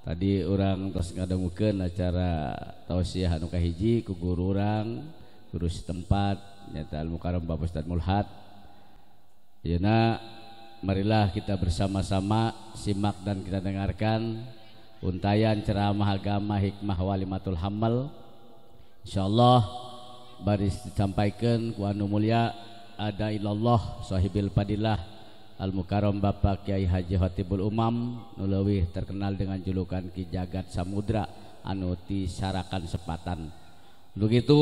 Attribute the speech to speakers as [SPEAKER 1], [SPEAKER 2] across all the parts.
[SPEAKER 1] Tadi orang tos ngadangukeun acara tausiah anu kahiji ku guru urang, guru setempat nyata Al Mukarram Bapak Ustaz Mulhad. Ayeuna marilah kita bersama-sama simak dan kita dengarkan untayan ceramah agama hikmah walimatul hamal. Insyaallah bari disampaikan ku anu mulia ada ilallah sahibil fadilah Al Mukarram Bapak Kiai Haji Khatibul Umam nu leuwih terkenal dengan julukan Ki Jagat Samudra anu tisarakan sepatan. Begitu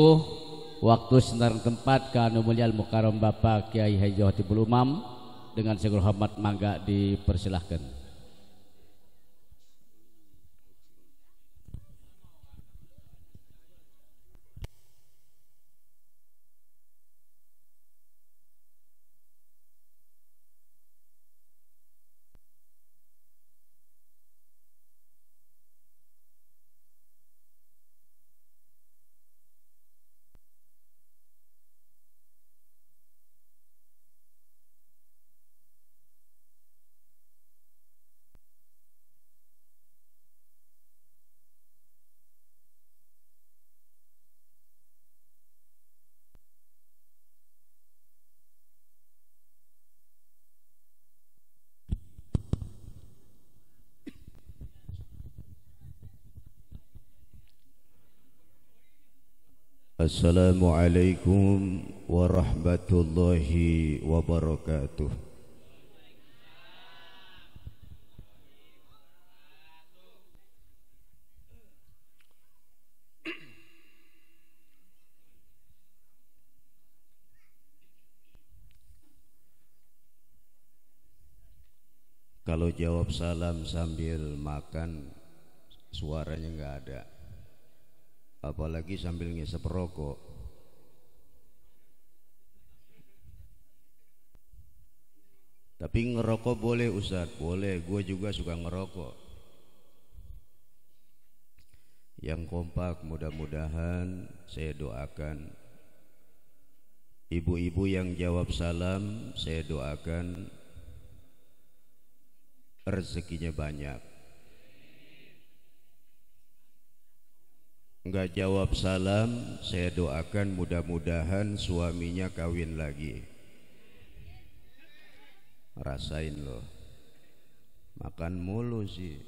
[SPEAKER 1] waktu senarang tempat ka anu mulia Al Mukarram Bapak Kiai Haji Khatibul Umam dengan segala hormat mangga dipersilahkan.
[SPEAKER 2] Assalamualaikum warahmatullahi wabarakatuh. Kalau jawab salam sambil makan suaranya nggak ada, apalagi sambil ngisep rokok. Tapi ngerokok boleh Ustaz? Boleh, gue juga suka ngerokok. Yang kompak mudah-mudahan saya doakan. Ibu-ibu yang jawab salam saya doakan rezekinya banyak. Enggak jawab salam saya doakan mudah-mudahan suaminya kawin lagi. Rasain loh, makan mulu sih.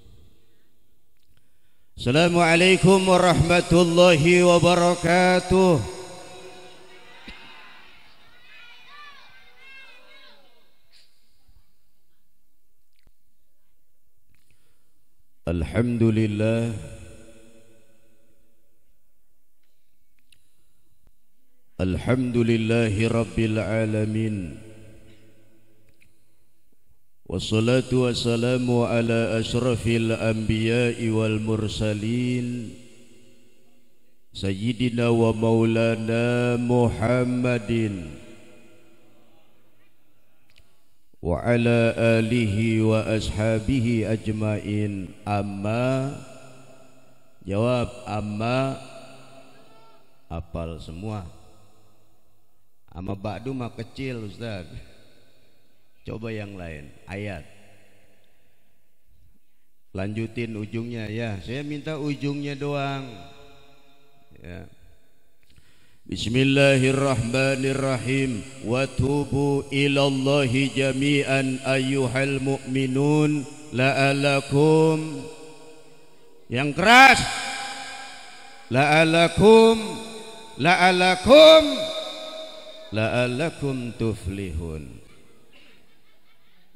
[SPEAKER 2] Assalamualaikum warahmatullahi wabarakatuh. Alhamdulillah, alhamdulillahi rabbil alamin. Wassalatu wassalamu ala ashrafil anbiya'i wal mursalin Sayyidina wa maulana Muhammadin wa ala alihi wa ashabihi ajmain. Amma, jawab amma, apal semua. Amma ba'du mah kecil Ustaz. Coba yang lain, ayat. Lanjutin ujungnya ya. Saya minta ujungnya doang. Ya. Bismillahirrahmanirrahim. Wa tubu ilallahi jami'an ayyuhal mu'minun la'alakum. Yang keras. La'alakum tuflihun.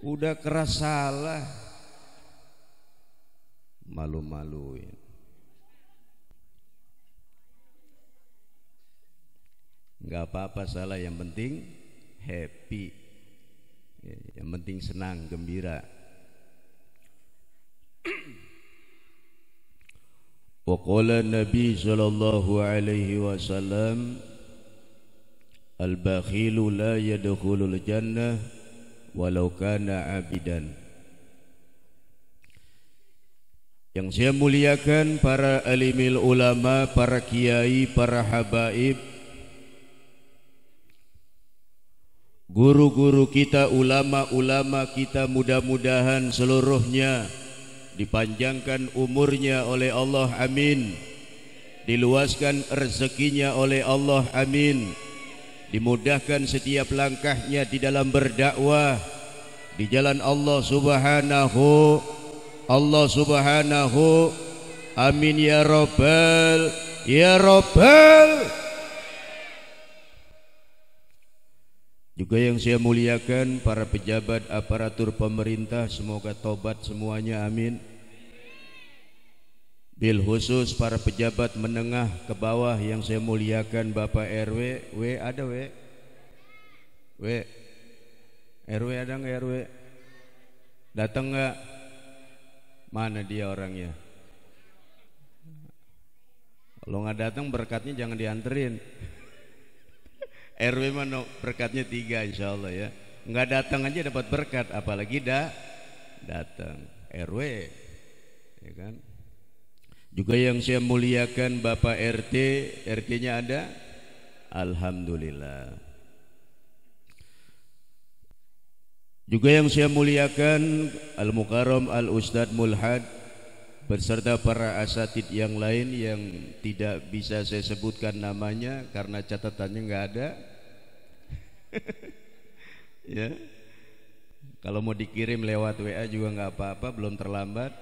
[SPEAKER 2] Udah keras salah, malu-maluin. Enggak apa-apa salah, yang penting happy, yang penting senang, gembira. Wa qala Nabi sallallahu alaihi wasallam, al-bakhilu la yadkhulul jannah walau kana abidan. Yang saya muliakan para alimil ulama, para kiai, para habaib, guru-guru kita, ulama-ulama kita, mudah-mudahan seluruhnya dipanjangkan umurnya oleh Allah, amin. Diluaskan rezekinya oleh Allah, amin. Dimudahkan setiap langkahnya di dalam berdakwah di jalan Allah subhanahu, amin ya rabbal ya rabbal. Juga yang saya muliakan para pejabat aparatur pemerintah, semoga tobat semuanya, amin. Bil khusus para pejabat menengah ke bawah yang saya muliakan, Bapak RW, ada RW ada nggak RW? Datang nggak? Mana dia orangnya? Kalau nggak datang berkatnya jangan dianterin. RW mana berkatnya 3 insya Allah ya. Nggak datang aja dapat berkat, apalagi datang RW, ya kan? Juga yang saya muliakan Bapak RT, RT-nya ada, alhamdulillah. Juga yang saya muliakan Al-Mukarram Al-Ustadz Mulhad beserta para asatid yang lain yang tidak bisa saya sebutkan namanya karena catatannya nggak ada. Ya, kalau mau dikirim lewat WA juga nggak apa-apa, belum terlambat.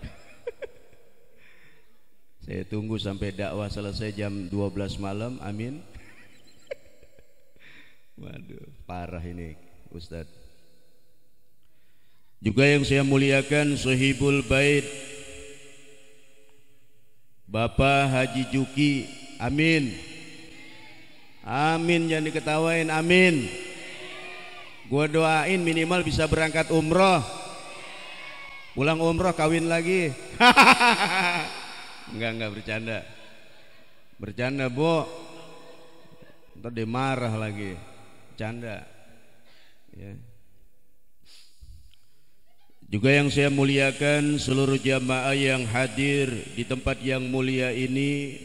[SPEAKER 2] Saya tunggu sampai dakwah selesai jam 12 malam, amin. Waduh, parah ini Ustadz. Juga yang saya muliakan Sohibul Bait Bapak Haji Juki, amin. Amin, jangan diketawain, amin. Gua doain minimal bisa berangkat umroh, pulang umroh kawin lagi. Enggak bercanda Bu, ntar dia marah lagi, bercanda ya. Juga yang saya muliakan seluruh jamaah yang hadir di tempat yang mulia ini,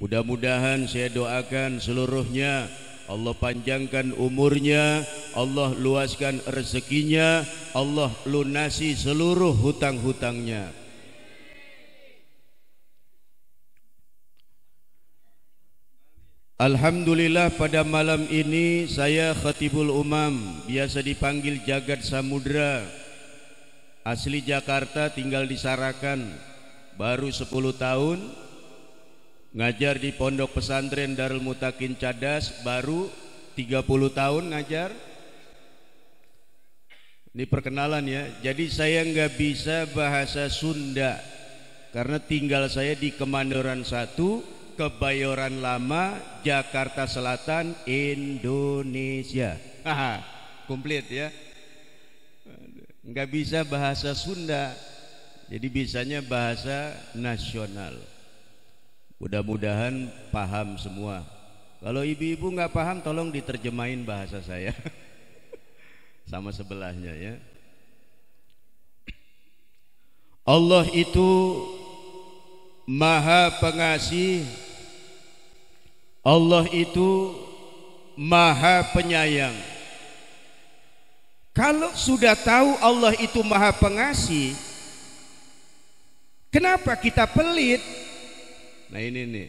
[SPEAKER 2] mudah-mudahan saya doakan seluruhnya Allah panjangkan umurnya, Allah luaskan rezekinya, Allah lunasi seluruh hutang-hutangnya. Alhamdulillah pada malam ini saya Khatibul Umam, biasa dipanggil Jagat Samudra, asli Jakarta, tinggal di Sarakan, baru 10 tahun, ngajar di Pondok Pesantren Darul Mutakin Cadas, baru 30 tahun ngajar. Ini perkenalan ya. Jadi saya nggak bisa bahasa Sunda karena tinggal saya di Kemandoran 1, Kebayoran Lama, Jakarta Selatan, Indonesia. Haha, komplit ya. Nggak bisa bahasa Sunda, jadi bisanya bahasa nasional. Mudah-mudahan paham semua. Kalau ibu-ibu nggak paham, tolong diterjemahin bahasa saya sama sebelahnya ya. Allah itu Maha Pengasih, Allah itu Maha Penyayang. Kalau sudah tahu Allah itu Maha Pengasih, kenapa kita pelit? Nah ini nih,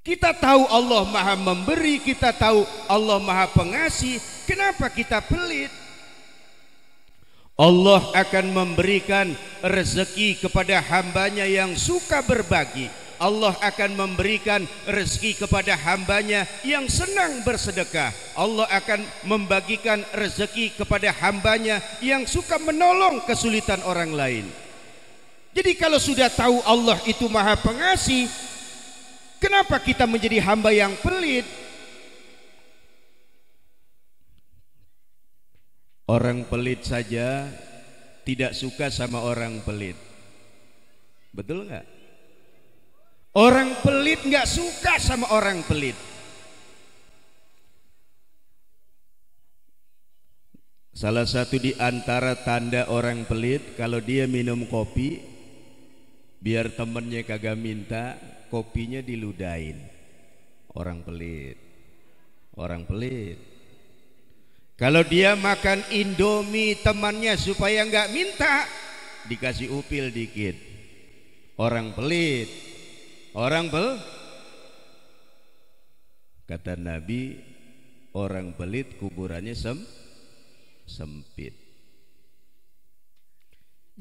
[SPEAKER 2] kita tahu Allah Maha Memberi, kita tahu Allah Maha Pengasih, kenapa kita pelit? Allah akan memberikan rezeki kepada hambanya yang suka berbagi. Allah akan memberikan rezeki kepada hambanya yang senang bersedekah. Allah akan membagikan rezeki kepada hambanya yang suka menolong kesulitan orang lain. Jadi kalau sudah tahu Allah itu Maha Pengasih, kenapa kita menjadi hamba yang pelit? Orang pelit saja tidak suka sama orang pelit. Betul nggak? Orang pelit nggak suka sama orang pelit. Salah satu di antara tanda orang pelit, kalau dia minum kopi, biar temennya kagak minta, kopinya diludahin. Orang pelit. Orang pelit. Kalau dia makan Indomie temannya supaya nggak minta, dikasih upil dikit. Orang pelit, kata Nabi, orang pelit kuburannya sempit.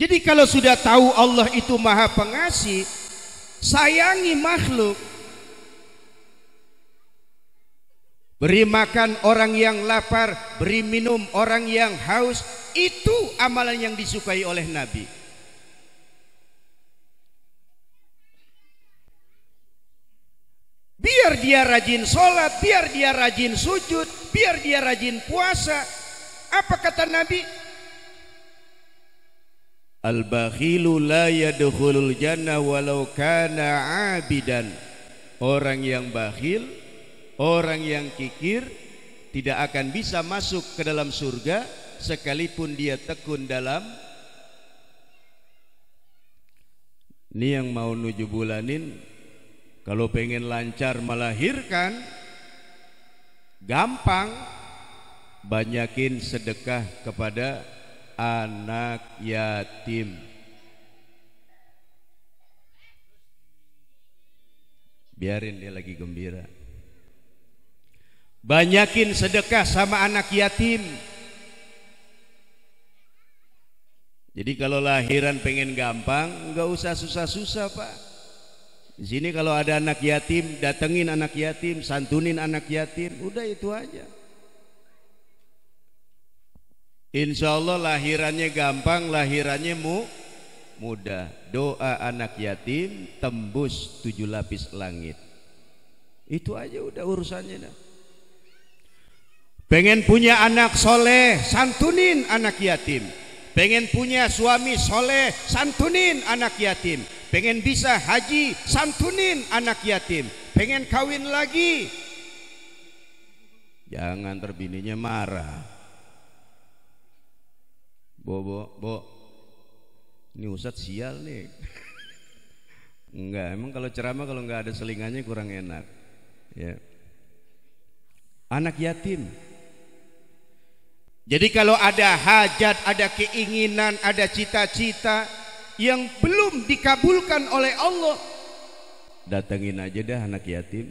[SPEAKER 2] Jadi kalau sudah tahu Allah itu Maha Pengasih, sayangi makhluk. Beri makan orang yang lapar, beri minum orang yang haus, itu amalan yang disukai oleh Nabi. Biar dia rajin sholat, biar dia rajin sujud, biar dia rajin puasa. Apa kata Nabi? Al-bakhilu la yadkhulul jannah walau kana abidan. Orang yang bakhil, orang yang kikir tidak akan bisa masuk ke dalam surga sekalipun dia tekun dalam. Ini yang mau 7 bulanin, kalau pengen lancar melahirkan, gampang, banyakin sedekah kepada anak yatim. Biarin dia lagi gembira. Banyakin sedekah sama anak yatim. Jadi kalau lahiran pengen gampang, nggak usah susah-susah Pak. Di sini kalau ada anak yatim, datengin anak yatim, santunin anak yatim, udah itu aja. Insya Allah lahirannya gampang, lahirannya mudah. Doa anak yatim tembus 7 lapis langit. Itu aja udah urusannya dah. Pengen punya anak soleh, santunin anak yatim. Pengen punya suami soleh, santunin anak yatim. Pengen bisa haji, santunin anak yatim. Pengen kawin lagi, jangan terbininya marah. Bo, ini Ustadz sial nih. Enggak, emang kalau ceramah kalau nggak ada selingannya kurang enak. Ya. Anak yatim. Jadi kalau ada hajat, ada keinginan, ada cita-cita yang belum dikabulkan oleh Allah, datengin aja dah anak yatim,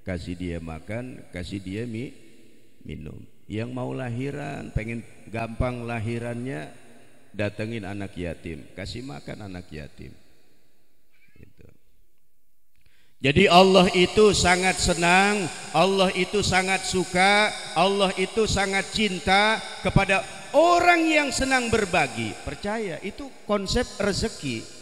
[SPEAKER 2] kasih dia makan, kasih dia minum. Yang mau lahiran, pengen gampang lahirannya, datengin anak yatim, kasih makan anak yatim. Gitu. Jadi Allah itu sangat senang, Allah itu sangat suka, Allah itu sangat cinta kepada orang yang senang berbagi. Percaya, itu konsep rezeki.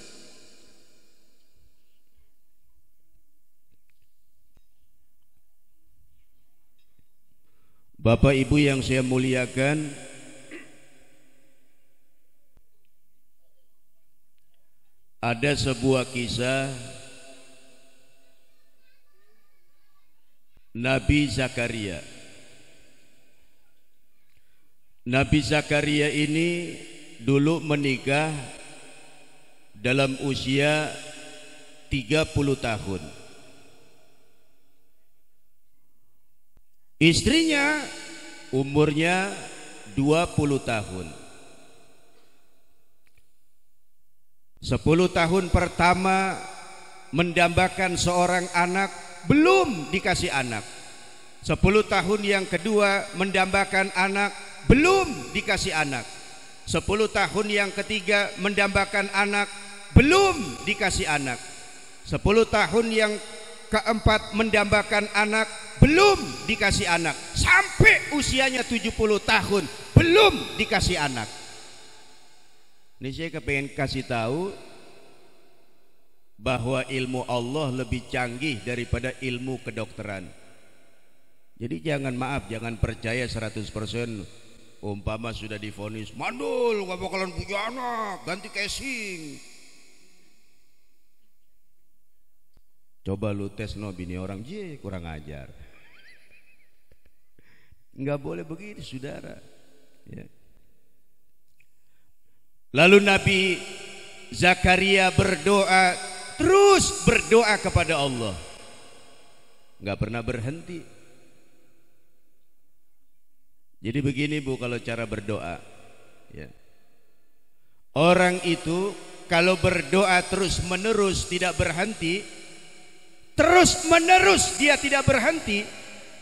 [SPEAKER 2] Bapak Ibu yang saya muliakan, ada sebuah kisah Nabi Zakaria. Nabi Zakaria ini dulu menikah dalam usia 30 tahun. Istrinya umurnya 20 tahun. 10 tahun pertama mendambakan seorang anak, belum dikasih anak. 10 tahun yang kedua mendambakan anak, belum dikasih anak. 10 tahun yang ketiga mendambakan anak, belum dikasih anak. 10 tahun yang keempat mendambakan anak, belum dikasih anak. Sampai usianya 70 tahun belum dikasih anak. Ini saya kepengen kasih tahu bahwa ilmu Allah lebih canggih daripada ilmu kedokteran. Jadi jangan percaya 100%. Umpama sudah divonis mandul, gak bakalan punya anak, ganti casing. Coba lu tes bini orang, kurang ajar. Nggak boleh begitu saudara ya. Lalu Nabi Zakaria berdoa, terus berdoa kepada Allah, nggak pernah berhenti. Jadi begini Bu, kalau cara berdoa ya. Orang itu kalau berdoa terus menerus tidak berhenti, terus menerus dia tidak berhenti,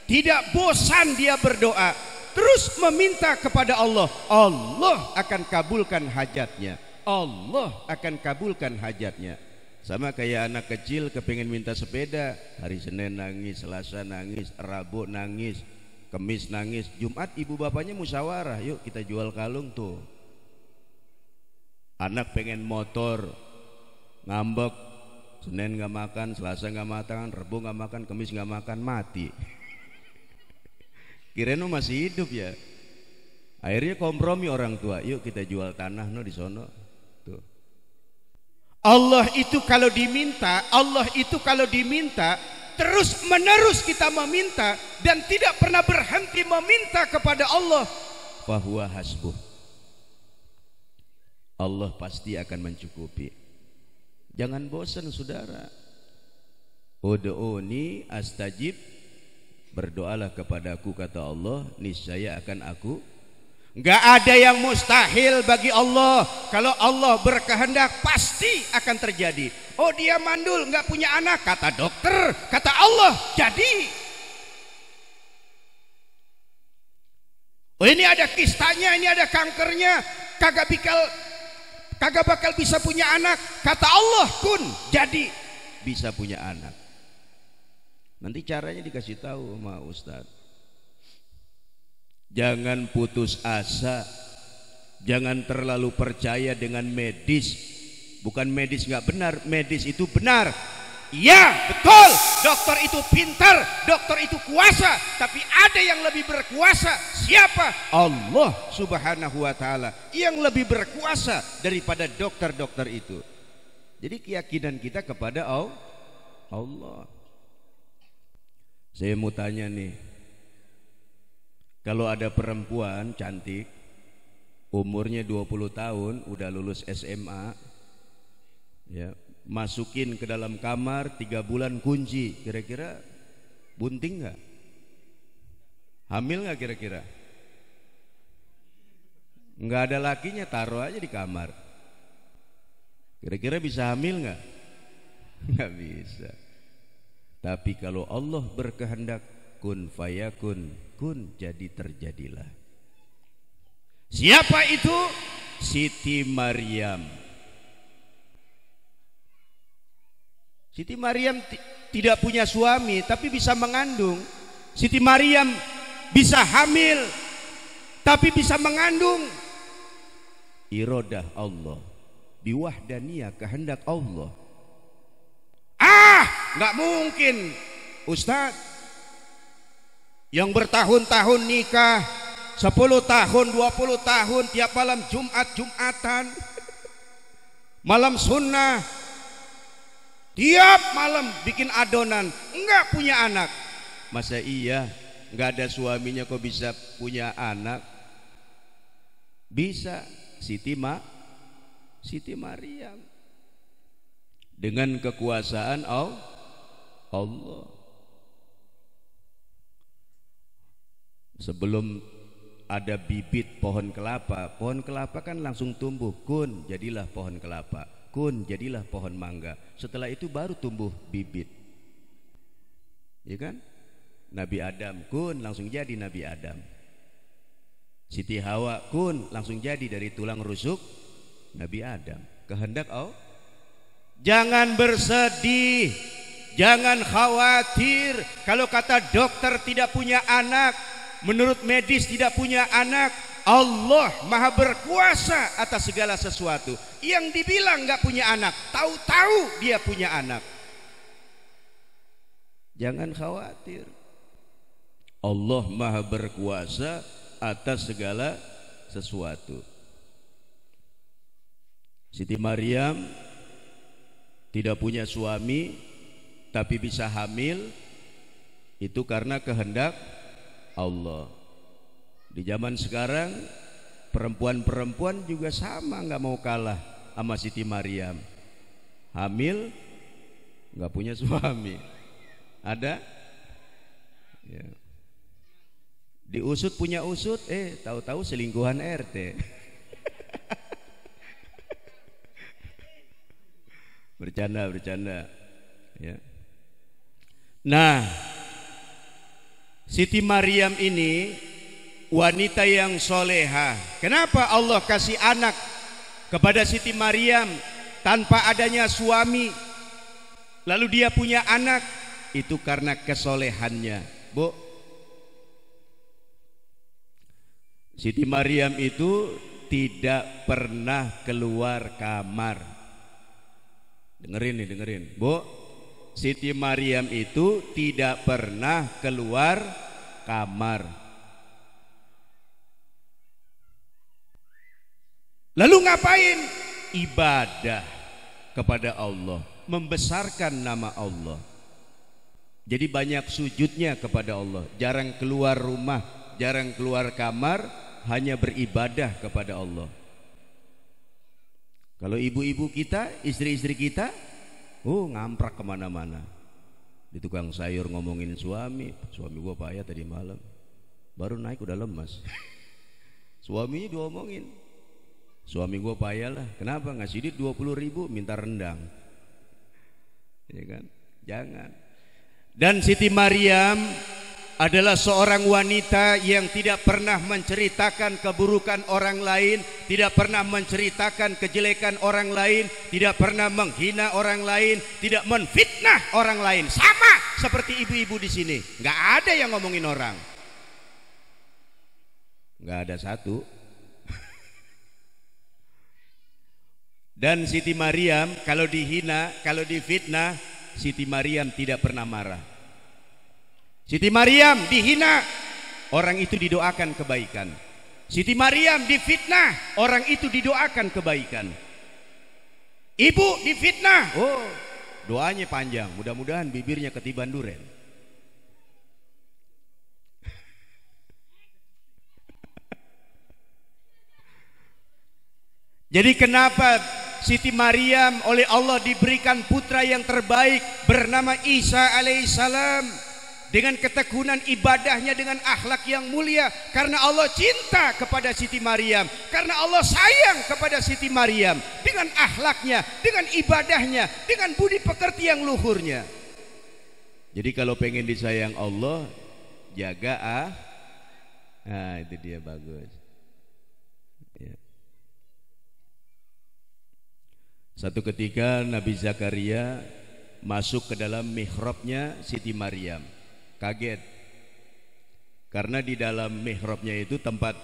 [SPEAKER 2] tidak bosan dia berdoa, terus meminta kepada Allah, Allah akan kabulkan hajatnya. Allah akan kabulkan hajatnya. Sama kayak anak kecil kepengen minta sepeda, hari Senin nangis, Selasa nangis, Rabu nangis, Kemis nangis, Jumat ibu bapaknya musyawarah, yuk kita jual kalung tuh. Anak pengen motor, ngambek, Senin nggak makan, Selasa nggak makan, Rabu nggak makan, Kemis nggak makan, mati. Kirain masih hidup ya. Akhirnya kompromi orang tua, yuk kita jual tanah no di sono. Tuh. Allah itu kalau diminta, terus menerus kita meminta dan tidak pernah berhenti meminta kepada Allah, fahuwa hasbuh. Allah pasti akan mencukupi. Jangan bosan saudara. Ud'uni astajib, berdoalah kepadaku kata Allah, niscaya akan aku. Enggak ada yang mustahil bagi Allah. Kalau Allah berkehendak pasti akan terjadi. Oh dia mandul enggak punya anak, kata dokter, kata Allah jadi. Oh ini ada kistanya, ini ada kankernya, kagak bakal bisa punya anak, kata Allah kun jadi bisa punya anak. Nanti caranya dikasih tahu sama Ustadz. Jangan putus asa, jangan terlalu percaya dengan medis. Bukan medis nggak benar, medis itu benar. Iya betul, dokter itu pintar, dokter itu kuasa. Tapi ada yang lebih berkuasa. Siapa? Allah subhanahu wa ta'ala, yang lebih berkuasa daripada dokter-dokter itu. Jadi keyakinan kita kepada Allah. Saya mau tanya nih, kalau ada perempuan cantik, umurnya 20 tahun, udah lulus SMA, ya, masukin ke dalam kamar 3 bulan kunci, kira-kira bunting nggak? Hamil nggak kira-kira? Nggak ada lakinya, taruh aja di kamar. Kira-kira bisa hamil nggak? Nggak bisa. Tapi kalau Allah berkehendak, kun fayakun, kun jadi terjadilah. Siapa itu? Siti Maryam. Siti Maryam tidak punya suami tapi bisa mengandung. Siti Maryam bisa hamil tapi bisa mengandung. Iradah Allah, biwahdaniyah, kehendak Allah. Nggak mungkin Ustaz yang bertahun-tahun nikah, 10 tahun, 20 tahun, tiap malam Jumatan, malam sunnah, tiap malam bikin adonan, enggak punya anak. Masa iya enggak ada suaminya kok bisa punya anak? Bisa. Siti Maryam dengan kekuasaan Allah. Sebelum ada bibit pohon kelapa kan langsung tumbuh, kun jadilah pohon kelapa, kun jadilah pohon mangga. Setelah itu baru tumbuh bibit, ya kan? Nabi Adam, kun langsung jadi Nabi Adam. Siti Hawa, kun langsung jadi dari tulang rusuk Nabi Adam. Kehendak Allah. Jangan bersedih, jangan khawatir kalau kata dokter tidak punya anak, menurut medis tidak punya anak. Allah maha berkuasa atas segala sesuatu. Yang dibilang nggak punya anak, tahu-tahu dia punya anak. Jangan khawatir, Allah maha berkuasa atas segala sesuatu. Siti Maryam tidak punya suami tapi bisa hamil, itu karena kehendak Allah. Di zaman sekarang perempuan-perempuan juga sama, nggak mau kalah sama Siti Maryam. Hamil nggak punya suami, ada ya. Diusut punya usut, tahu-tahu selingkuhan RT. Bercanda ya. Nah, Siti Maryam ini wanita yang soleha. Kenapa Allah kasih anak kepada Siti Maryam tanpa adanya suami, lalu dia punya anak? Itu karena kesolehannya, Bu. Siti Maryam itu tidak pernah keluar kamar. Dengerin, Bu. Siti Maryam itu tidak pernah keluar kamar. Lalu ngapain? Ibadah kepada Allah, membesarkan nama Allah. Jadi banyak sujudnya kepada Allah, jarang keluar rumah, jarang keluar kamar, hanya beribadah kepada Allah. Kalau ibu-ibu kita, istri-istri kita, ngamprak kemana-mana. Di tukang sayur ngomongin suami gua payah tadi malam, baru naik udah lemas. Suaminya diomongin, suami gua payah lah, kenapa? Ngasih duit 20.000 minta rendang, ya kan? Jangan. Dan Siti Maryam adalah seorang wanita yang tidak pernah menceritakan keburukan orang lain, tidak pernah menceritakan kejelekan orang lain, tidak pernah menghina orang lain, tidak menfitnah orang lain. Sama seperti ibu-ibu di sini, nggak ada yang ngomongin orang, nggak ada satu. Dan Siti Maryam kalau dihina, kalau difitnah, Siti Maryam tidak pernah marah. Siti Maryam dihina, orang itu didoakan kebaikan. Siti Maryam difitnah, orang itu didoakan kebaikan. Ibu difitnah, doanya panjang, mudah-mudahan bibirnya ketiban duren. Jadi kenapa Siti Maryam oleh Allah diberikan putra yang terbaik bernama Isa alaihissalam? Dengan ketekunan ibadahnya, dengan akhlak yang mulia. Karena Allah cinta kepada Siti Maryam, karena Allah sayang kepada Siti Maryam, dengan akhlaknya, dengan ibadahnya, dengan budi pekerti yang luhurnya. Jadi kalau pengen disayang Allah, jaga nah itu dia, bagus ya. Satu ketika Nabi Zakaria masuk ke dalam mihrabnya Siti Maryam. Kaget, karena di dalam mihrabnya itu tempat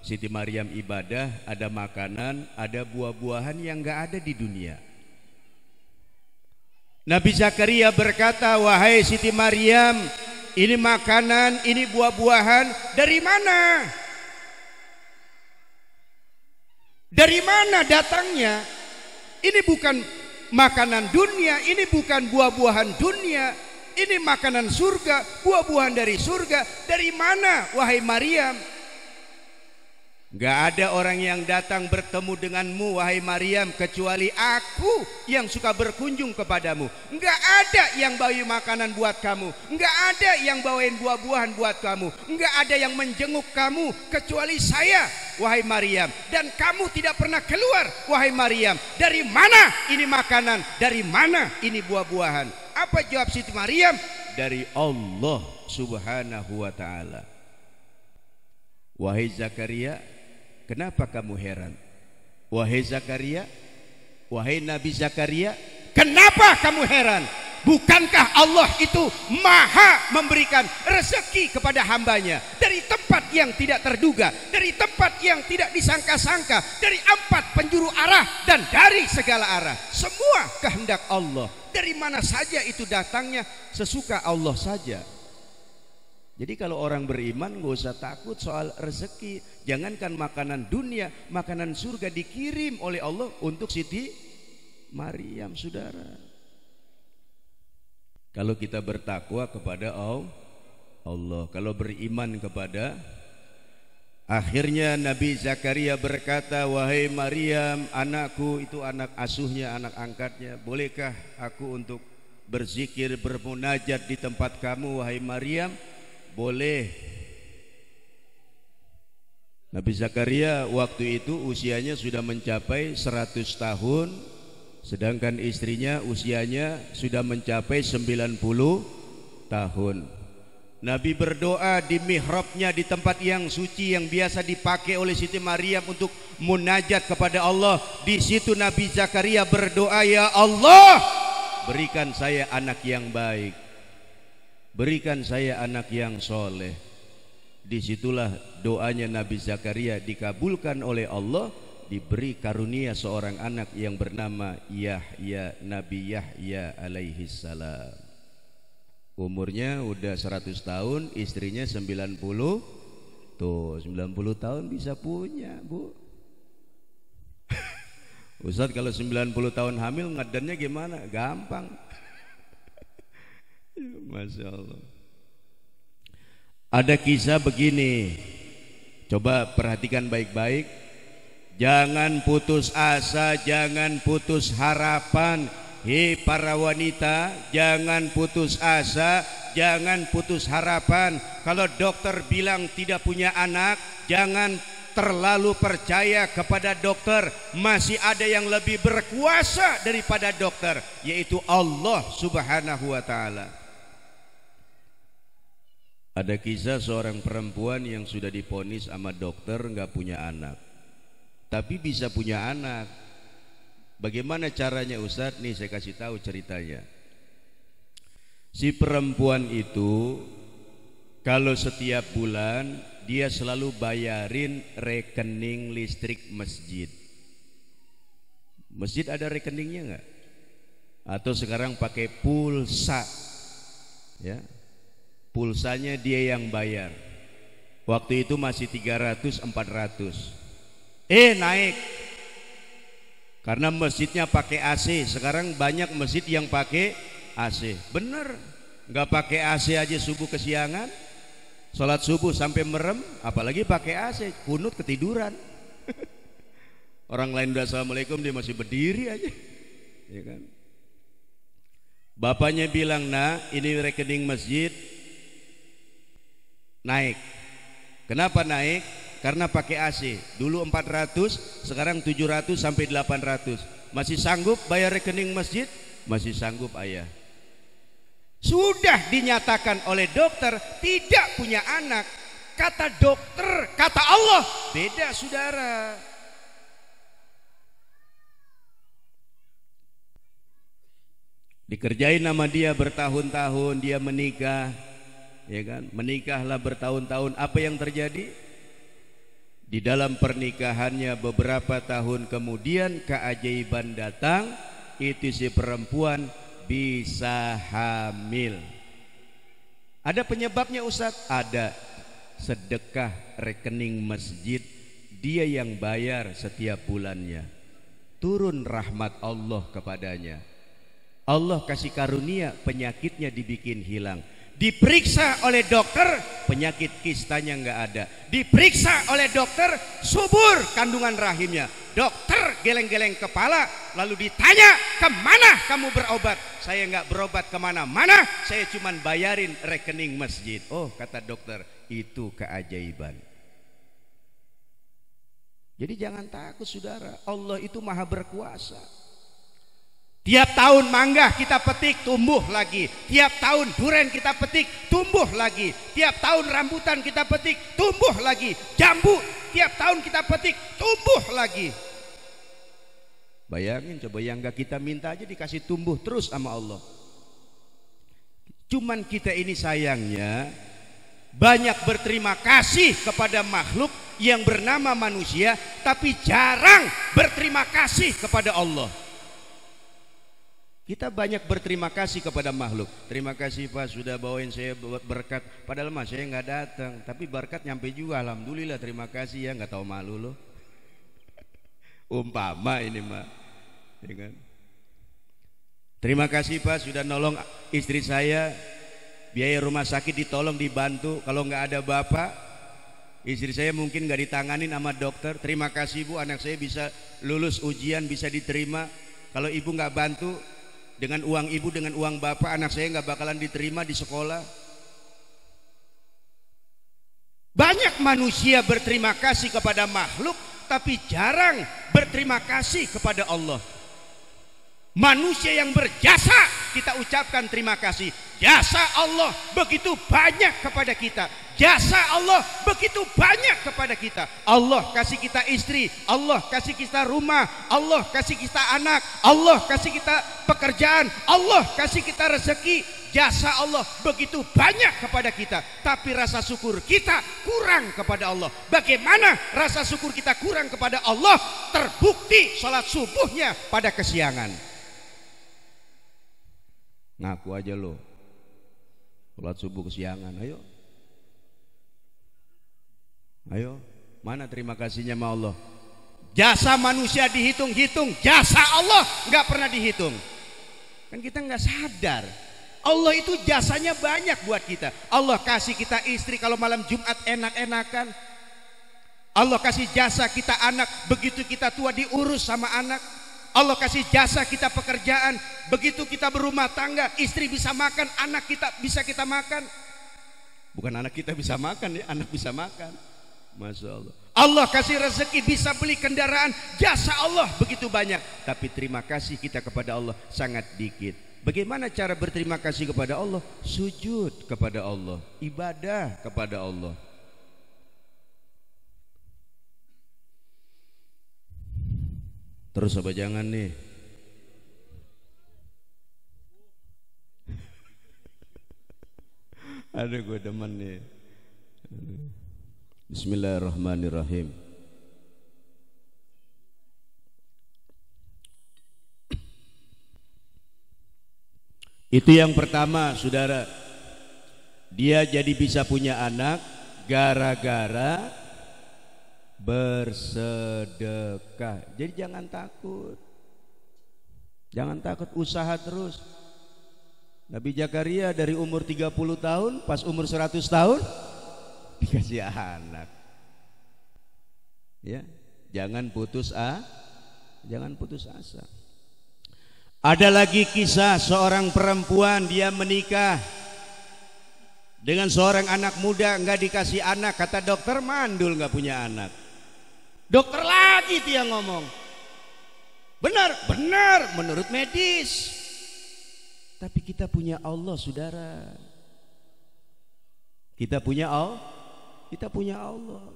[SPEAKER 2] Siti Maryam ibadah, ada makanan, ada buah-buahan yang gak ada di dunia. Nabi Zakaria berkata, wahai Siti Maryam, ini makanan, ini buah-buahan dari mana? Dari mana datangnya? Ini bukan makanan dunia, ini bukan buah-buahan dunia. Ini makanan surga, buah-buahan dari surga. Dari mana, wahai Maryam? Gak ada orang yang datang bertemu denganmu, wahai Maryam, kecuali aku yang suka berkunjung kepadamu. Gak ada yang bawa makanan buat kamu, gak ada yang bawain buah-buahan buat kamu, gak ada yang menjenguk kamu kecuali saya, wahai Maryam. Dan kamu tidak pernah keluar, wahai Maryam. Dari mana ini makanan? Dari mana ini buah-buahan? Apa jawab Siti Maryam? Dari Allah subhanahu wa ta'ala. Wahai Zakaria, kenapa kamu heran? Wahai Zakaria, wahai Nabi Zakaria, kenapa kamu heran? Bukankah Allah itu maha memberikan rezeki kepada hambanya dari tempat yang tidak terduga, dari tempat yang tidak disangka-sangka, dari 4 penjuru arah dan dari segala arah. Semua kehendak Allah. Dari mana saja itu datangnya, sesuka Allah saja. Jadi kalau orang beriman gak usah takut soal rezeki. Jangankan makanan dunia, makanan surga dikirim oleh Allah untuk Siti Maryam, saudara. Kalau kita bertakwa kepada Allah, kalau beriman kepada, akhirnya Nabi Zakaria berkata, wahai Maryam, anakku, itu anak asuhnya, anak angkatnya, bolehkah aku untuk berzikir, bermunajat di tempat kamu, wahai Maryam? Boleh. Nabi Zakaria waktu itu usianya sudah mencapai 100 tahun, sedangkan istrinya usianya sudah mencapai 90 tahun. Nabi berdoa di mihrabnya, di tempat yang suci yang biasa dipakai oleh Siti Maryam untuk munajat kepada Allah. Di situ Nabi Zakaria berdoa, ya Allah, berikan saya anak yang baik, berikan saya anak yang soleh. Disitulah doanya Nabi Zakaria dikabulkan oleh Allah, diberi karunia seorang anak yang bernama Yahya, Nabi Yahya alaihi salam. Umurnya udah 100 tahun, istrinya 90. Tuh 90 tahun bisa punya, Bu. Ustadz kalau 90 tahun hamil ngadannya gimana? Gampang. Masya Allah. Ada kisah begini, coba perhatikan baik-baik. Jangan putus asa, jangan putus harapan. Hei para wanita, jangan putus asa, jangan putus harapan. Kalau dokter bilang tidak punya anak, jangan terlalu percaya kepada dokter. Masih ada yang lebih berkuasa daripada dokter, yaitu Allah Subhanahu wa ta'ala. Ada kisah seorang perempuan yang sudah divonis sama dokter nggak punya anak, tapi bisa punya anak. Bagaimana caranya Ustadz? Nih saya kasih tahu ceritanya. Si perempuan itu kalau setiap bulan dia selalu bayarin rekening listrik masjid. Masjid ada rekeningnya nggak? Atau sekarang pakai pulsa, ya? Pulsanya dia yang bayar. Waktu itu masih 300-400. Naik. Karena masjidnya pakai AC. Sekarang banyak masjid yang pakai AC. Bener. Nggak pakai AC aja subuh kesiangan. Sholat subuh sampai merem. Apalagi pakai AC. Kunut ketiduran. Orang lain udah assalamualaikum, dia masih berdiri aja. Ya kan? Bapaknya bilang, nah ini rekening masjid naik. Kenapa naik? Karena pakai AC. Dulu 400, sekarang 700 sampai 800. Masih sanggup bayar rekening masjid? Masih sanggup, ayah. Sudah dinyatakan oleh dokter tidak punya anak. Kata dokter, kata Allah beda, saudara. Dikerjain nama dia bertahun-tahun, dia menikah. Ya kan, menikahlah bertahun-tahun. Apa yang terjadi? Di dalam pernikahannya beberapa tahun kemudian keajaiban datang. Itu si perempuan bisa hamil. Ada penyebabnya Ustadz? Ada. Sedekah rekening masjid, dia yang bayar setiap bulannya. Turun rahmat Allah kepadanya. Allah kasih karunia, penyakitnya dibikin hilang. Diperiksa oleh dokter, penyakit kistanya nggak ada. Diperiksa oleh dokter, subur kandungan rahimnya. Dokter geleng-geleng kepala, lalu ditanya, kemana kamu berobat? Saya nggak berobat kemana-mana, saya cuman bayarin rekening masjid. Oh, kata dokter, itu keajaiban. Jadi jangan takut, saudara. Allah itu maha berkuasa. Tiap tahun mangga kita petik, tumbuh lagi. Tiap tahun duren kita petik, tumbuh lagi. Tiap tahun rambutan kita petik, tumbuh lagi. Jambu tiap tahun kita petik, tumbuh lagi. Bayangin coba, yang gak kita minta aja dikasih tumbuh terus sama Allah. Cuman kita ini sayangnya banyak berterima kasih kepada makhluk yang bernama manusia, tapi jarang berterima kasih kepada Allah. Kita banyak berterima kasih kepada makhluk. Terima kasih Pak sudah bawain saya berkat. Padahal mas saya nggak datang, tapi berkat nyampe juga. Alhamdulillah, terima kasih ya. Nggak tahu malu loh. Umpama ini mah, ya kan? Terima kasih Pak sudah nolong istri saya. Biaya rumah sakit ditolong, dibantu. Kalau nggak ada bapak, istri saya mungkin nggak ditanganin sama dokter. Terima kasih Bu, anak saya bisa lulus ujian, bisa diterima. Kalau ibu nggak bantu, dengan uang ibu, dengan uang bapak, anak saya nggak bakalan diterima di sekolah. Banyak manusia berterima kasih kepada makhluk, tapi jarang berterima kasih kepada Allah. Manusia yang berjasa kita ucapkan terima kasih. Jasa Allah begitu banyak kepada kita. Jasa Allah begitu banyak kepada kita. Allah kasih kita istri, Allah kasih kita rumah, Allah kasih kita anak, Allah kasih kita pekerjaan, Allah kasih kita rezeki. Jasa Allah begitu banyak kepada kita, tapi rasa syukur kita kurang kepada Allah. Bagaimana rasa syukur kita kurang kepada Allah? Terbukti sholat subuhnya pada kesiangan. Ngaku aja lo sholat subuh kesiangan. Ayo mana terima kasihnya sama Allah? Jasa manusia dihitung-hitung, jasa Allah nggak pernah dihitung. Kan kita nggak sadar Allah itu jasanya banyak buat kita. Allah kasih kita istri kalau malam Jumat enak-enakan. Allah kasih jasa kita anak, begitu kita tua diurus sama anak. Allah kasih jasa kita pekerjaan, begitu kita berumah tangga, istri bisa makan, anak kita bisa kita makan. Bukan anak kita bisa makan ya, anak bisa makan. Masya Allah. Allah kasih rezeki, bisa beli kendaraan, jasa Allah begitu banyak. Tapi terima kasih kita kepada Allah sangat dikit. Bagaimana cara berterima kasih kepada Allah? Sujud kepada Allah, ibadah kepada Allah. Terus apa jangan nih? Ada gue demen nih. Bismillahirrahmanirrahim. Itu yang pertama, saudara. Dia jadi bisa punya anak gara-gara bersedekah. Jadi jangan takut. Jangan takut, usaha terus. Nabi Zakaria dari umur 30 tahun, pas umur 100 tahun dikasih anak. Ya, jangan putus asa. Ada lagi kisah seorang perempuan, dia menikah dengan seorang anak muda, nggak dikasih anak. Kata dokter, mandul nggak punya anak. Dokter lagi dia ngomong, benar menurut medis. Tapi kita punya Allah, saudara. Kita punya Allah.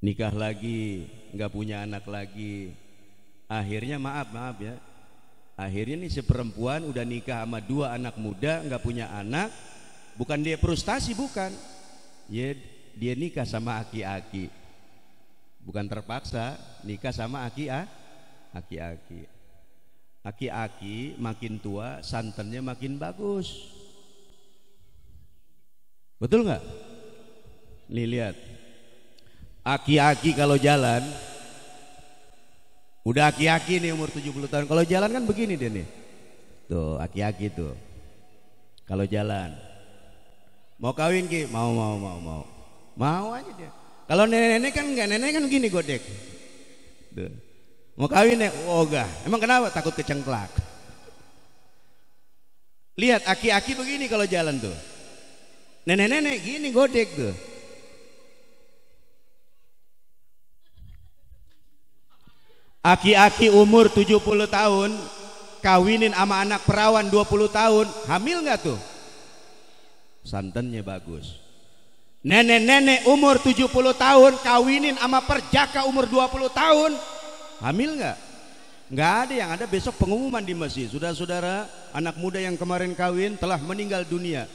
[SPEAKER 2] Nikah lagi, nggak punya anak lagi. Akhirnya maaf ya. Akhirnya nih si perempuan udah nikah sama 2 anak muda, nggak punya anak. Bukan dia frustasi, bukan. Ya, dia nikah sama aki-aki. Bukan terpaksa, nikah sama aki-aki. Aki-aki makin tua, santannya makin bagus. Betul nggak? Nih lihat, aki-aki kalau jalan, udah aki-aki nih umur 70 tahun. Kalau jalan kan begini dia nih. Tuh aki-aki tuh. Kalau jalan, mau kawin Ki? Mau. Mau aja dia. Kalau nenek-nenek kan enggak, nenek kan gini godek. Tuh. Mau kawin ya? Oh enggak. Emang kenapa? Takut kecengklak. Lihat aki-aki begini kalau jalan tuh. Nenek-nenek gini godek tuh. Aki-aki umur 70 tahun kawinin sama anak perawan 20 tahun, hamil nggak tuh? Santannya bagus. Nenek-nenek umur 70 tahun kawinin sama perjaka umur 20 tahun, hamil nggak? Nggak ada. Yang ada besok pengumuman di masjid, saudara-saudara, anak muda yang kemarin kawin telah meninggal dunia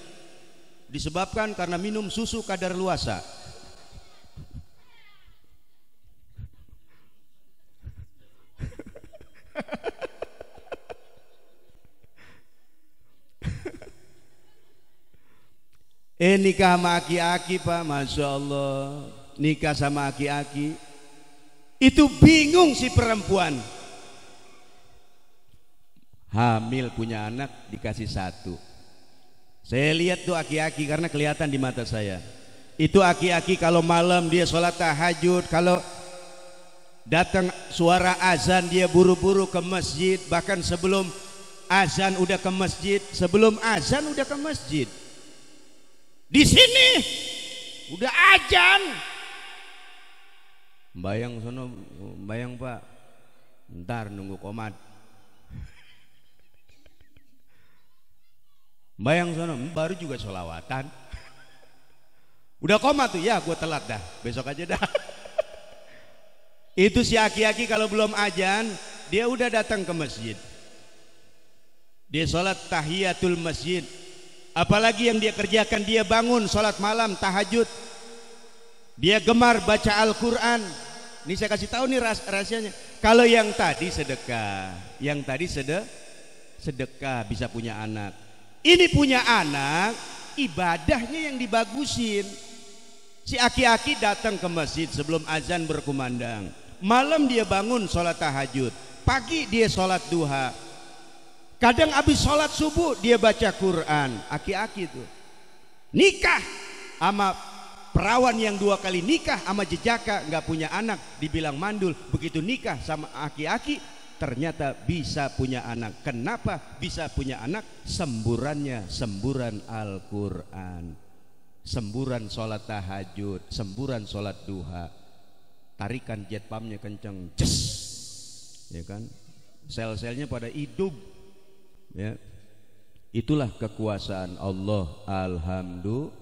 [SPEAKER 2] disebabkan karena minum susu kadaluarsa. Nikah sama aki-aki Pak, Masya Allah. Nikah sama aki-aki, itu bingung si perempuan. Hamil punya anak dikasih 1. Saya lihat tuh aki-aki karena kelihatan di mata saya. Itu aki-aki kalau malam dia sholat tahajud, kalau datang suara azan dia buru-buru ke masjid. Bahkan sebelum azan udah ke masjid. Di sini udah ajan. Bayang sono, bayang Pak. Ntar nunggu komat. Bayang sono, baru juga sholawatan. Udah komat tuh, ya gue telat dah. Besok aja dah. Itu si aki-aki kalau belum ajan, dia udah datang ke masjid. Dia sholat tahiyatul masjid. Apalagi yang dia kerjakan, dia bangun sholat malam tahajud. Dia gemar baca Al-Quran. Ini saya kasih tahu nih rahasianya. Kalau yang tadi sedekah, yang tadi sedekah bisa punya anak. Ini punya anak, ibadahnya yang dibagusin. Si aki-aki datang ke masjid sebelum azan berkumandang. Malam dia bangun sholat tahajud. Pagi dia sholat duha. Kadang habis sholat subuh dia baca Quran. Aki-aki itu nikah sama perawan yang 2 kali nikah sama jejaka, nggak punya anak, dibilang mandul. Begitu nikah sama aki-aki, ternyata bisa punya anak. Kenapa bisa punya anak? Semburannya semburan Al-Quran, semburan sholat tahajud, semburan sholat duha. Tarikan jet pumpnya kenceng, ces, ya kan? Sel-selnya pada hidup. Ya, itulah kekuasaan Allah. Alhamdulillah.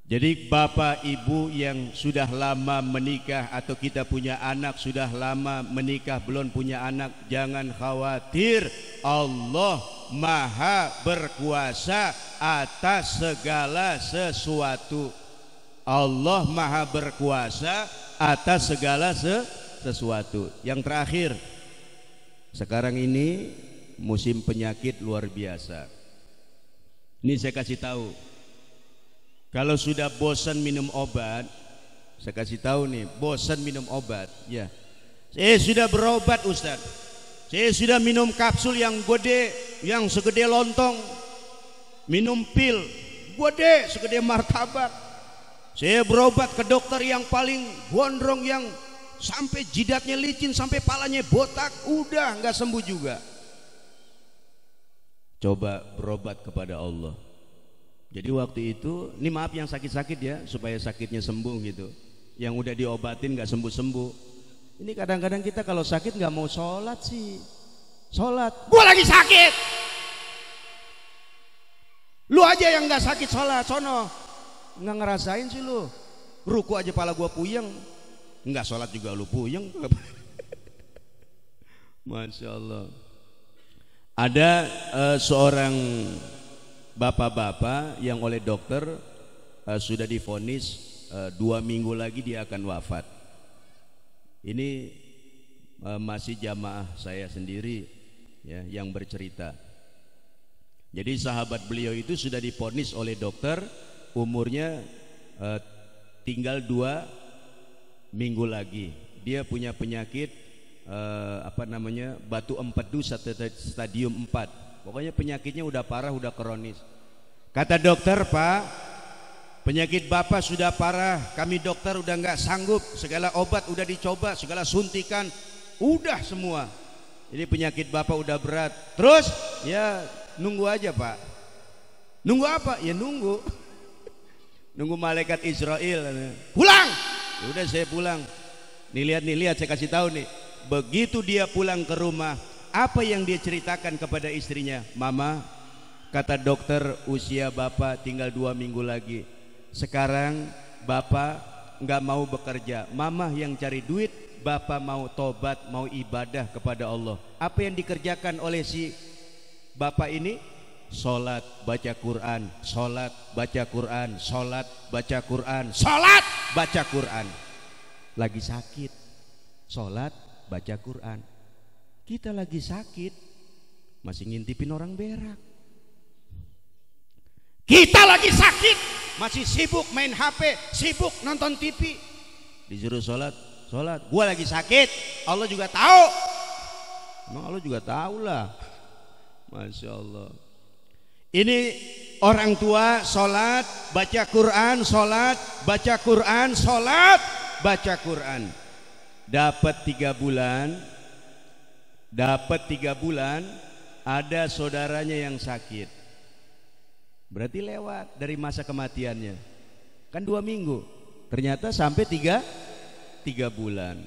[SPEAKER 2] Jadi bapak ibu yang sudah lama menikah atau kita punya anak sudah lama menikah belum punya anak, jangan khawatir. Allah Maha berkuasa atas segala sesuatu. Allah Maha berkuasa atas segala sesuatu. Yang terakhir, sekarang ini musim penyakit luar biasa. Ini saya kasih tahu. Kalau sudah bosan minum obat, saya kasih tahu nih, bosan minum obat, ya. Saya sudah berobat Ustaz. Saya sudah minum kapsul yang gede, yang segede lontong. Minum pil gede segede martabak. Saya berobat ke dokter yang paling gondrong, yang sampai jidatnya licin, sampai palanya botak, udah nggak sembuh juga. Coba berobat kepada Allah. Jadi waktu itu, ini maaf yang sakit-sakit ya, supaya sakitnya sembuh gitu. Yang udah diobatin gak sembuh-sembuh. Ini kadang-kadang kita kalau sakit gak mau sholat sih. Sholat, gua lagi sakit. Lu aja yang gak sakit sholat, sono. Nggak ngerasain sih lu. Ruku aja pala gua puyeng. Nggak sholat juga lu puyeng. Masya Allah. Ada seorang bapak-bapak yang oleh dokter sudah divonis 2 minggu lagi dia akan wafat. Ini masih jamaah saya sendiri ya yang bercerita. Jadi sahabat beliau itu sudah divonis oleh dokter umurnya tinggal 2 minggu lagi. Dia punya penyakit batu empedu stadium 4. Pokoknya penyakitnya udah parah, udah kronis. Kata dokter, Pak, penyakit Bapak sudah parah. Kami dokter udah nggak sanggup. Segala obat udah dicoba, segala suntikan udah semua. Jadi penyakit Bapak udah berat. Terus ya nunggu aja, Pak. Nunggu apa? Ya nunggu. Nunggu malaikat Israel. Pulang. Ya udah saya pulang. Nih lihat saya kasih tahu nih. Begitu dia pulang ke rumah, apa yang dia ceritakan kepada istrinya? Mama, kata dokter usia Bapak tinggal 2 minggu lagi. Sekarang Bapak nggak mau bekerja, Mama yang cari duit, Bapak mau tobat, mau ibadah kepada Allah. Apa yang dikerjakan oleh si Bapak ini? Sholat, baca Quran, sholat, baca Quran, sholat, baca Quran, sholat, baca Quran. Lagi sakit, sholat, baca Quran. Kita lagi sakit, masih ngintipin orang berak. Kita lagi sakit, masih sibuk main HP, sibuk nonton TV. Disuruh sholat, sholat. Gua lagi sakit, Allah juga tahu. Emang Allah juga tahu lah. Masya Allah. Ini orang tua sholat, baca Quran, sholat, baca Quran, sholat, baca Quran. Dapat 3 bulan. Dapat 3 bulan, ada saudaranya yang sakit. Berarti lewat dari masa kematiannya. Kan 2 minggu. Ternyata sampai 3 bulan.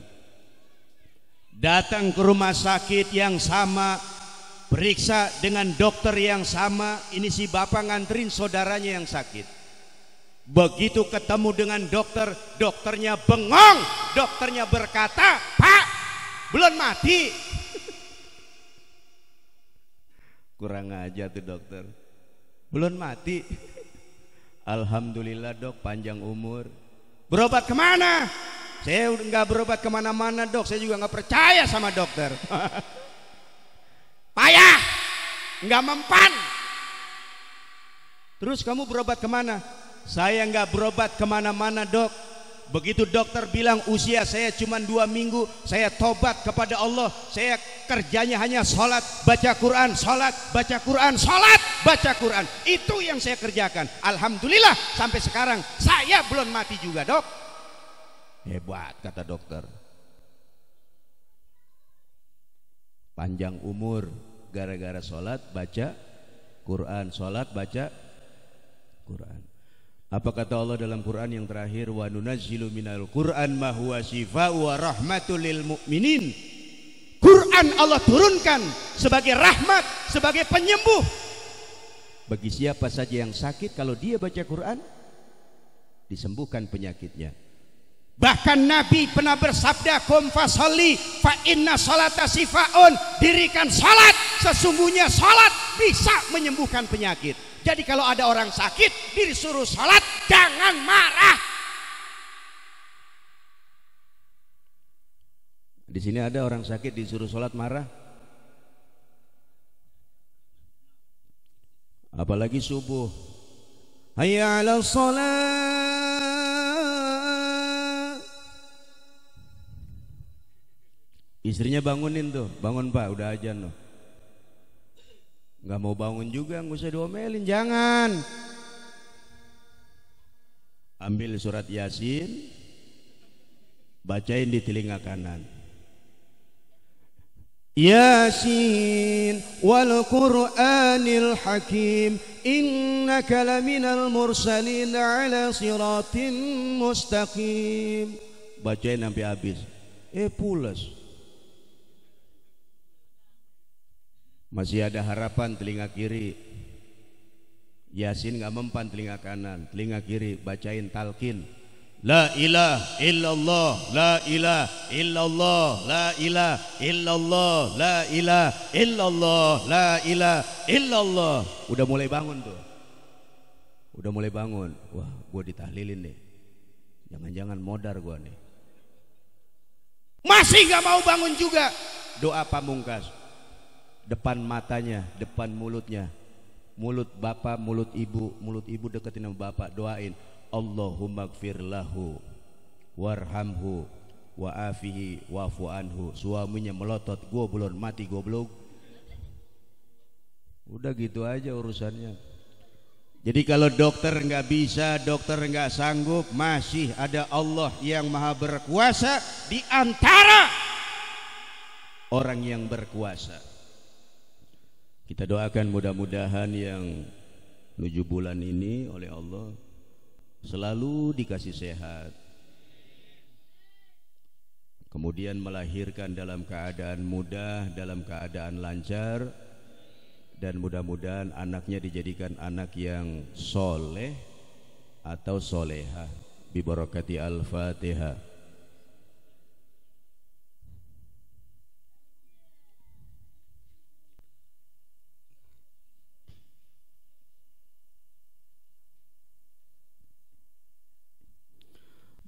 [SPEAKER 2] Datang ke rumah sakit yang sama, periksa dengan dokter yang sama. Ini si bapak nganterin saudaranya yang sakit. Begitu ketemu dengan dokter, dokternya bengong. Dokternya berkata, "Pak, belum mati." Kurang aja tuh dokter. Belum mati. Alhamdulillah dok, panjang umur. Berobat kemana? Saya nggak berobat kemana-mana dok. Saya juga nggak percaya sama dokter. Payah, nggak mempan. Terus kamu berobat kemana? Saya nggak berobat kemana-mana dok. Begitu dokter bilang usia saya cuma 2 minggu, saya tobat kepada Allah. Saya kerjanya hanya sholat, baca Quran, sholat, baca Quran, sholat, baca Quran. Itu yang saya kerjakan. Alhamdulillah sampai sekarang saya belum mati juga dok. Hebat kata dokter. Panjang umur gara-gara sholat, baca Quran, sholat, baca Quran. Apa kata Allah dalam Quran yang terakhir? Wa nunazzilu minal Quran ma huwa shifaa'u wa rahmatul lil mu'minin. Quran Allah turunkan sebagai rahmat, sebagai penyembuh bagi siapa saja yang sakit. Kalau dia baca Quran, disembuhkan penyakitnya. Bahkan Nabi pernah bersabda, "Qum fasalli fa inna salata sifaun." Dirikan salat, sesungguhnya salat bisa menyembuhkan penyakit. Jadi kalau ada orang sakit disuruh salat, jangan marah. Di sini ada orang sakit disuruh salat marah? Apalagi subuh. Hayya 'alas shalah. Istrinya bangunin tuh, bangun Pak, udah azan loh. Nggak mau bangun juga, nggak usah diomelin, jangan. Ambil surat Yasin, bacain di telinga kanan. Yasin wal Qur'anil Hakim, innaka laminal mursalin ala siratin mustaqim. Bacain sampai habis. Pulas. Masih ada harapan telinga kiri. Yasin nggak mempan telinga kanan, telinga kiri bacain talqin. La ilaha illallah, la ilaha illallah, la ilaha illallah, la ilaha illallah, la ilaha illallah. Udah mulai bangun tuh. Udah mulai bangun. Wah, gua ditahlilin nih. Jangan-jangan modar gua nih. Masih nggak mau bangun juga. Doa pamungkas. Depan matanya, depan mulutnya, mulut bapak, mulut ibu deketin sama bapak, doain Allahumma gfir lahu warhamhu wa'afihi wa'fu anhu. Suaminya melotot, gua belum mati goblok. Udah gitu aja urusannya. Jadi kalau dokter nggak bisa, dokter nggak sanggup, masih ada Allah yang maha berkuasa di antara orang yang berkuasa. Kita doakan mudah-mudahan yang 7 bulan ini oleh Allah selalu dikasih sehat, kemudian melahirkan dalam keadaan mudah, dalam keadaan lancar, dan mudah-mudahan anaknya dijadikan anak yang soleh atau solehah. Bi barakati al-Fatihah.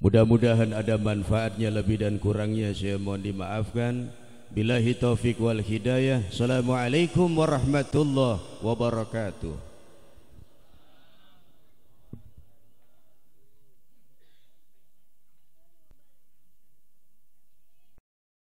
[SPEAKER 2] Mudah-mudahan ada manfaatnya, lebih dan kurangnya saya mohon dimaafkan. Billahi taufiq wal hidayah. Assalamualaikum warahmatullahi wabarakatuh.